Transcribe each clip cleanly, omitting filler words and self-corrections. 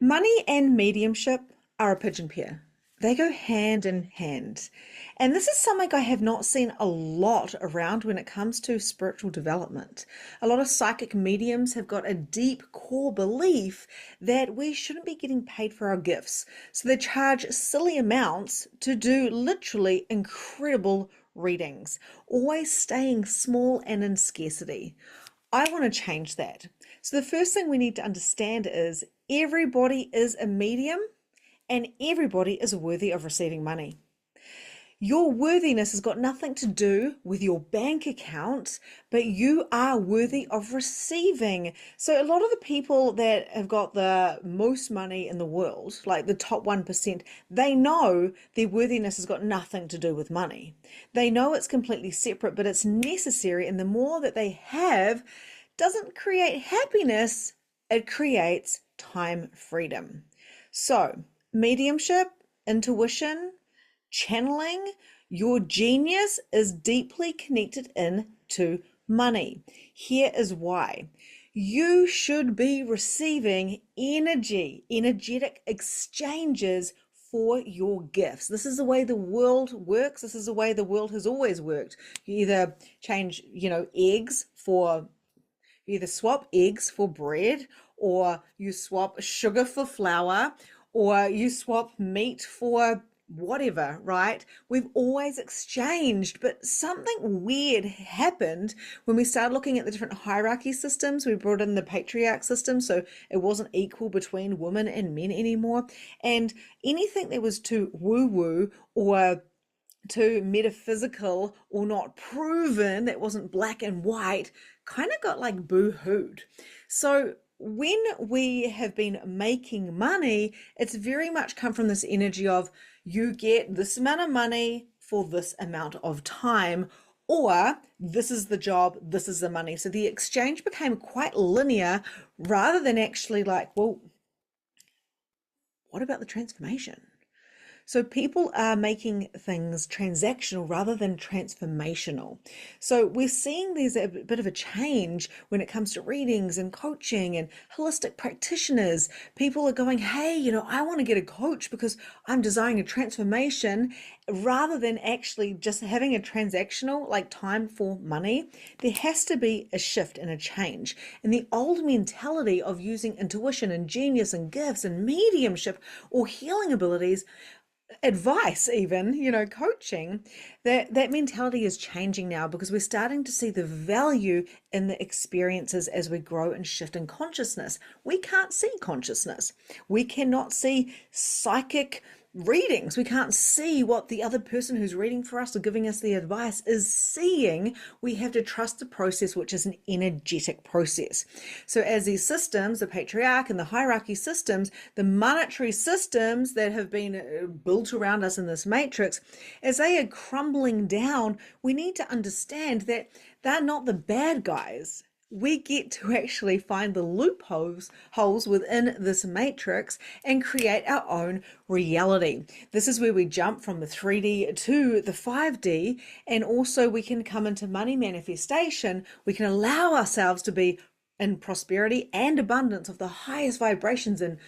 Money and mediumship are a pigeon pair. They go hand in hand. And this is something I have not seen a lot around when it comes to spiritual development. A lot of psychic mediums have got a deep core belief that we shouldn't be getting paid for our gifts. So they charge silly amounts to do literally incredible readings, always staying small and in scarcity. I want to change that. So the first thing we need to understand is everybody is a medium and everybody is worthy of receiving money. Your worthiness has got nothing to do with your bank account, but you are worthy of receiving. So a lot of the people that have got the most money in the world, like the top 1%, they know their worthiness has got nothing to do with money. They know it's completely separate, but it's necessary. And the more that they have doesn't create happiness, it creates time freedom. So mediumship, intuition, channeling, your genius is deeply connected into money. Here is why. You should be receiving energetic exchanges for your gifts. This is the way the world works. This is the way the world has always worked. You either change, eggs for, you either swap eggs for bread, or you swap sugar for flour, or you swap meat for whatever, right? We've always exchanged, but something weird happened when we started looking at the different hierarchy systems. We brought in the patriarch system, so it wasn't equal between women and men anymore. And anything that was too woo-woo or too metaphysical or not proven, that wasn't black and white, kind of got like boo-hooed. So when we have been making money, it's very much come from this energy of you get this amount of money for this amount of time, or this is the job, this is the money. So the exchange became quite linear rather than actually like, well, what about the transformation? So people are making things transactional rather than transformational. So we're seeing there's a bit of a change when it comes to readings and coaching and holistic practitioners. People are going, hey, I want to get a coach because I'm desiring a transformation, rather than actually just having a transactional, like time for money. There has to be a shift and a change. And the old mentality of using intuition and genius and gifts and mediumship or healing abilities, advice even, coaching, that mentality is changing now, because we're starting to see the value in the experiences as we grow and shift in consciousness. We can't see consciousness. We cannot see psychic readings. We can't see what the other person who's reading for us or giving us the advice is seeing. We have to trust the process, which is an energetic process. So as these systems, the patriarch and the hierarchy systems, the monetary systems that have been built around us in this matrix, as they are crumbling down, we need to understand that they're not the bad guys. We get to actually find the loopholes within this matrix and create our own reality. This is where we jump from the 3D to the 5D, and also we can come into money manifestation. We can allow ourselves to be in prosperity and abundance of the highest vibrations and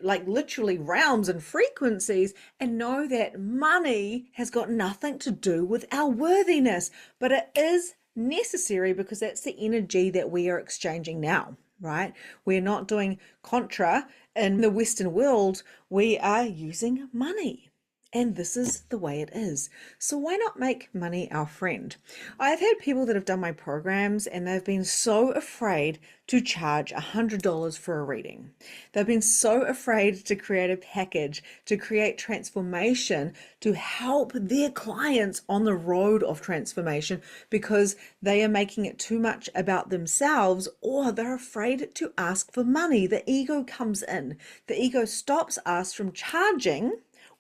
like literally realms and frequencies, and know that money has got nothing to do with our worthiness, but it is necessary, because that's the energy that we are exchanging now, right? We're not doing contra in the Western world. We are using money, and this is the way it is. So why not make money our friend? I've had people that have done my programs and they've been so afraid to charge $100 for a reading. They've been so afraid to create a package, to create transformation, to help their clients on the road of transformation, because they are making it too much about themselves, or they're afraid to ask for money. The ego comes in. The ego stops us from charging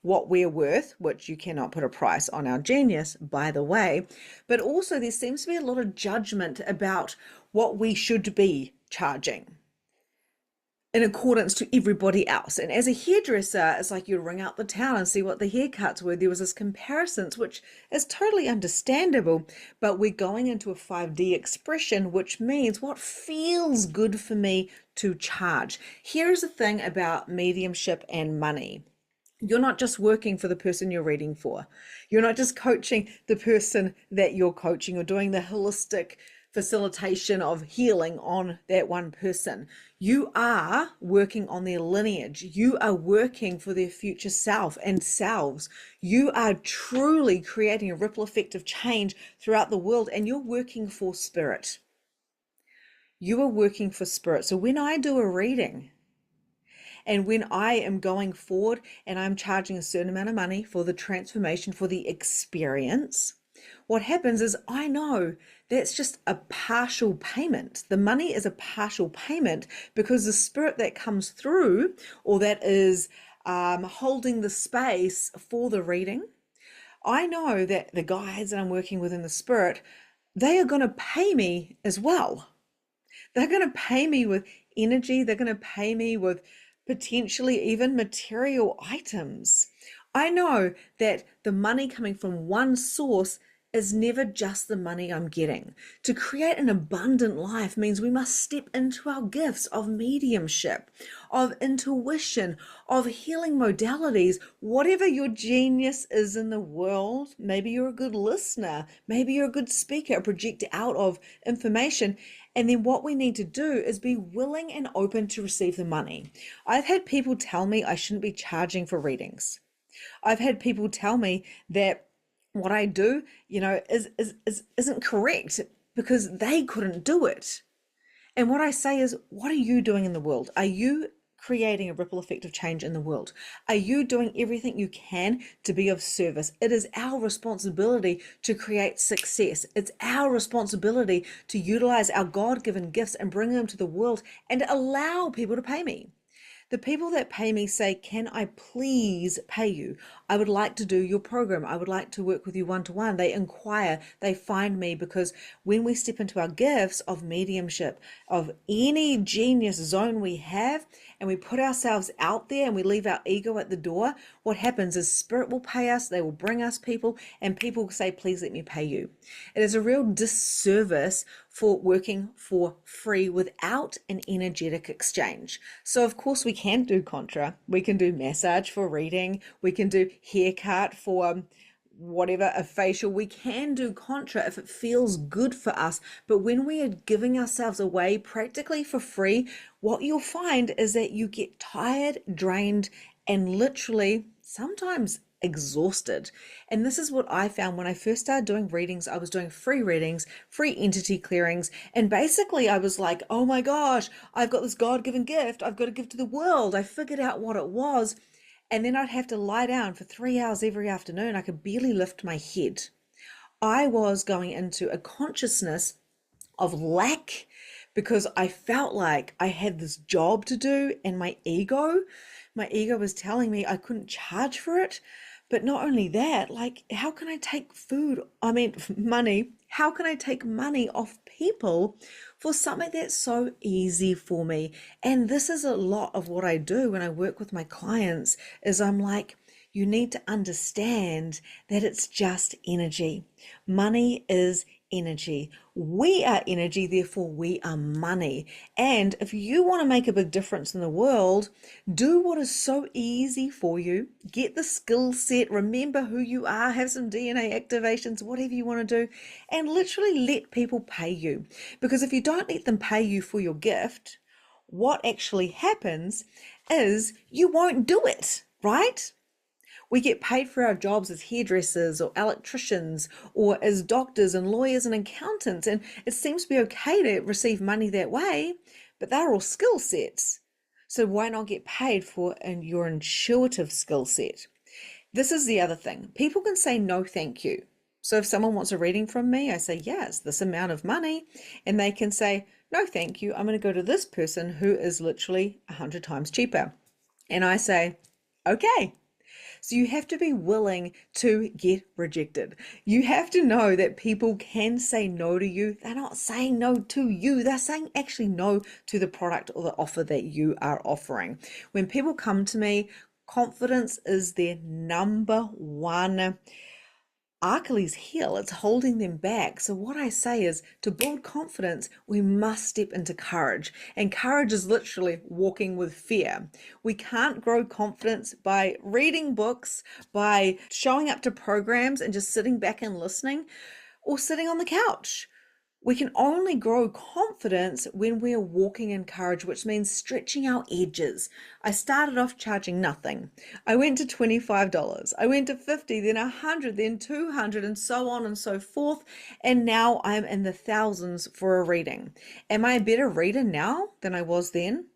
what we're worth, which you cannot put a price on our genius, by the way, but also there seems to be a lot of judgment about what we should be charging. in accordance to everybody else. And as a hairdresser, it's like you ring out the town and see what the haircuts were. There was this comparisons, which is totally understandable, but we're going into a 5D expression, which means what feels good for me to charge. Here's the thing about mediumship and money. You're not just working for the person you're reading for. You're not just coaching the person that you're coaching or doing the holistic facilitation of healing on that one person. You are working on their lineage. You are working for their future self and selves. You are truly creating a ripple effect of change throughout the world, and you're working for spirit. You are working for spirit. So when I do a reading, and when I am going forward and I'm charging a certain amount of money for the transformation, for the experience, what happens is I know that's just a partial payment. The money is a partial payment because the spirit that comes through, or that is holding the space for the reading, I know that the guides that I'm working with in the spirit, they are going to pay me as well. They're going to pay me with energy. They're going to pay me with potentially even material items. I know that the money coming from one source is never just the money I'm getting. To create an abundant life means we must step into our gifts of mediumship, of intuition, of healing modalities, whatever your genius is in the world. Maybe you're a good listener, maybe you're a good speaker, a projector out of information. And then what we need to do is be willing and open to receive the money. I've had people tell me I shouldn't be charging for readings. I've had people tell me that what I do, isn't correct because they couldn't do it. And what I say is, what are you doing in the world? Are you creating a ripple effect of change in the world? Are you doing everything you can to be of service? It is our responsibility to create success. It's our responsibility to utilize our God-given gifts and bring them to the world and allow people to pay me. The people that pay me say, can I please pay you? I would like to do your program. I would like to work with you one-to-one. They inquire, they find me, because when we step into our gifts of mediumship, of any genius zone we have, and we put ourselves out there and we leave our ego at the door, what happens is spirit will pay us, they will bring us people, and people say, please let me pay you. It is a real disservice for working for free without an energetic exchange. So of course we can do contra, we can do massage for reading, we can do haircut for whatever, a facial. We can do contra if it feels good for us, but when we are giving ourselves away practically for free, what you'll find is that you get tired, drained, and literally sometimes exhausted. And this is what I found when I first started doing readings. I was doing free readings, free entity clearings, and basically I was like, oh my gosh, I've got this God-given gift I've got to give to the world. I figured out what it was, and then I'd have to lie down for 3 hours every afternoon. I could barely lift my head. I was going into a consciousness of lack because I felt like I had this job to do, and my ego was telling me I couldn't charge for it. But not only that, like, how can I take money? How can I take money off people for something that's so easy for me? And this is a lot of what I do when I work with my clients, is I'm like, you need to understand that it's just energy. Money is energy. We are energy, therefore we are money. And if you want to make a big difference in the world, do what is so easy for you. Get the skill set, remember who you are, have some DNA activations, whatever you want to do, and literally let people pay you. Because if you don't let them pay you for your gift, what actually happens is you won't do it, right? We get paid for our jobs as hairdressers or electricians or as doctors and lawyers and accountants, and it seems to be okay to receive money that way, but they're all skill sets. So why not get paid for your intuitive skill set? This is the other thing. People can say no thank you. So if someone wants a reading from me, I say, yes, this amount of money, and they can say, no thank you, I'm going to go to this person who is literally 100 times cheaper. And I say, okay. So you have to be willing to get rejected. You have to know that people can say no to you. They're not saying no to you. They're saying actually no to the product or the offer that you are offering. When people come to me, confidence is their number one Achilles heel. It's holding them back. So what I say is, to build confidence, we must step into courage. And courage is literally walking with fear. We can't grow confidence by reading books, by showing up to programs and just sitting back and listening, or sitting on the couch. We can only grow confidence when we're walking in courage, which means stretching our edges. I started off charging nothing. I went to $25. I went to 50, then 100, then 200, and so on and so forth. And now I'm in the thousands for a reading. Am I a better reader now than I was then?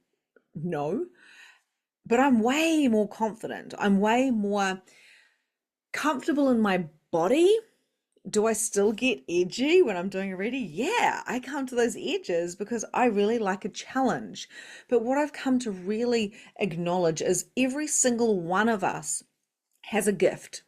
No. But I'm way more confident. I'm way more comfortable in my body. Do I still get edgy when I'm doing a reading? Yeah, I come to those edges because I really like a challenge. But what I've come to really acknowledge is every single one of us has a gift.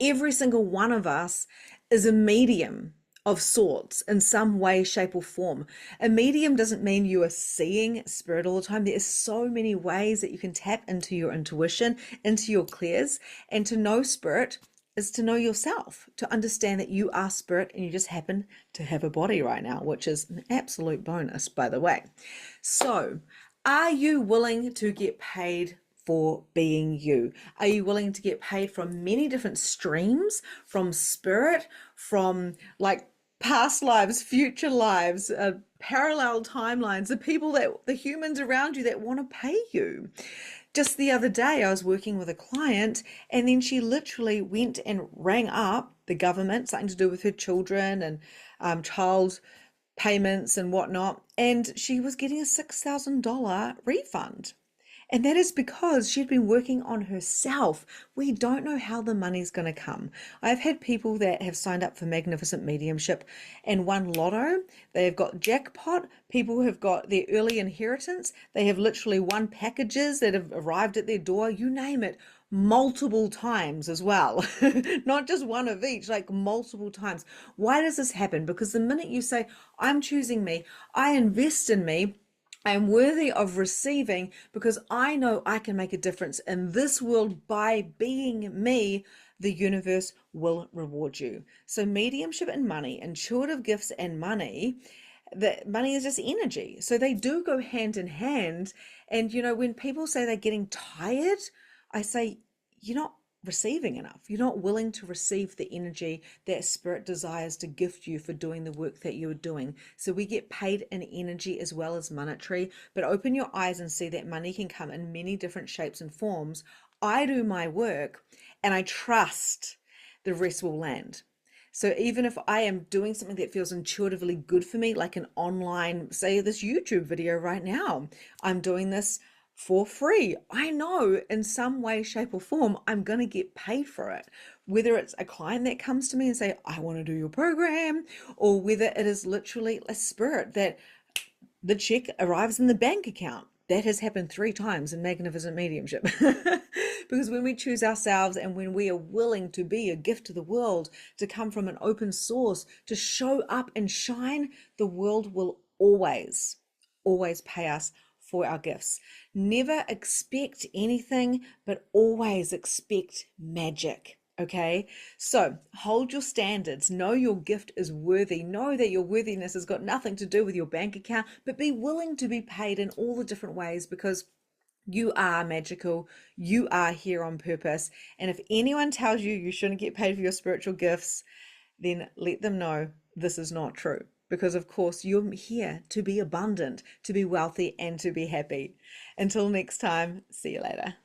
Every single one of us is a medium of sorts in some way, shape, or form. A medium doesn't mean you are seeing spirit all the time. There are so many ways that you can tap into your intuition, into your clairs, and to know spirit is to know yourself, to understand that you are spirit and you just happen to have a body right now, which is an absolute bonus, by the way. So, are you willing to get paid for being you? Are you willing to get paid from many different streams, from spirit, from like past lives, future lives, parallel timelines, the humans around you that want to pay you? Just the other day, I was working with a client, and then she literally went and rang up the government, something to do with her children and child payments and whatnot, and she was getting a $6,000 refund. And that is because she'd been working on herself. We don't know how the money's going to come. I've had people that have signed up for Magnificent Mediumship and won lotto. They've got jackpot. People have got their early inheritance. They have literally won packages that have arrived at their door. You name it, multiple times as well. Not just one of each, like multiple times. Why does this happen? Because the minute you say, I'm choosing me, I invest in me, I am worthy of receiving because I know I can make a difference in this world by being me, the universe will reward you. So mediumship and money, intuitive gifts and money, that money is just energy. So they do go hand in hand. And, when people say they're getting tired, I say, you're not receiving enough. You're not willing to receive the energy that spirit desires to gift you for doing the work that you're doing. So we get paid in energy as well as monetary, but open your eyes and see that money can come in many different shapes and forms. I do my work and I trust the rest will land. So even if I am doing something that feels intuitively good for me, like an online, say this YouTube video right now, I'm doing this for free. I know in some way, shape, or form, I'm going to get paid for it. Whether it's a client that comes to me and say, I want to do your program, or whether it is literally a spirit that the check arrives in the bank account. That has happened 3 times in Magnificent Mediumship. Because when we choose ourselves and when we are willing to be a gift to the world, to come from an open source, to show up and shine, the world will always, always pay us for our gifts. Never expect anything, but always expect magic. Okay, so hold your standards. Know your gift is worthy. Know that your worthiness has got nothing to do with your bank account, but be willing to be paid in all the different ways because you are magical. You are here on purpose. And if anyone tells you you shouldn't get paid for your spiritual gifts, then let them know this is not true. Because of course you're here to be abundant, to be wealthy, and to be happy. Until next time, see you later.